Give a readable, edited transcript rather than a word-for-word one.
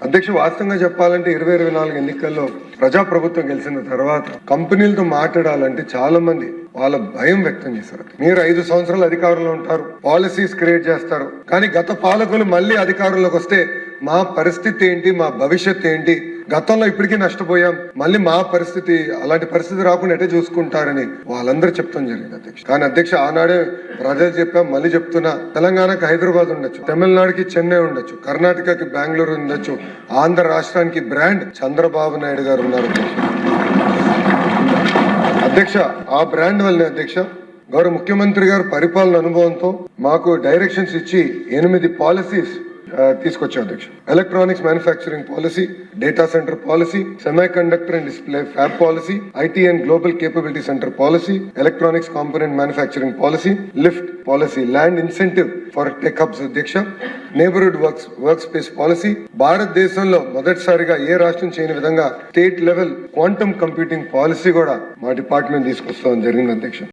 అధ్యక్ష, వాస్తవంగా చెప్పాలంటే 2024 ఎన్నికల్లో ప్రజాప్రభుత్వం గెలిచిన తర్వాత కంపెనీలతో మాట్లాడాలంటే చాలా మంది వాళ్ళ భయం వ్యక్తం చేశారు. మీరు 5 సంవత్సరాలు అధికారంలో ఉంటారు, పాలసీస్ క్రియేట్ చేస్తారు, కానీ గత పాలకులు మళ్ళీ అధికారంలోకి వస్తే మా పరిస్థితి ఏంటి, మా భవిష్యత్తు ఏంటి, గతంలో ఇప్పటికీ నష్టపోయాం, మళ్ళీ మా పరిస్థితి అలాంటి పరిస్థితి రాకుండా ఎటే చూసుకుంటారని వాళ్ళందరూ చెప్తాం జరిగింది అధ్యక్ష. కానీ అధ్యక్ష, ఆనాడే ప్రజలు చెప్పాం, మళ్ళీ చెప్తున్నా, తెలంగాణకి హైదరాబాద్ ఉండొచ్చు, తమిళనాడుకి చెన్నై ఉండొచ్చు, కర్ణాటకకి బెంగళూరు ఉండొచ్చు, ఆంధ్ర రాష్ట్రానికి బ్రాండ్ చంద్రబాబు నాయుడు గారు ఉన్నారు అధ్యక్ష. ఆ బ్రాండ్ వల్లనే అధ్యక్ష గౌరవ ముఖ్యమంత్రి గారు పరిపాలన అనుభవంతో మాకు డైరెక్షన్స్ ఇచ్చి 8 పాలసీస్ తీసుకొచ్చాం అధ్యక్ష. Electronics manufacturing policy, data centre policy, semiconductor and display fab policy, IT and global capability centre policy, electronics component manufacturing policy, lift policy, land incentive for tech hubs అధ్యక్ష, neighbourhood work space policy, భారతదేశంలో మొదటిసారిగా ఏ రాష్ట్రం చేయని విధంగా state level quantum computing policy కూడా మా department తీసుకొస్తాం జరిగింది అధ్యక్ష.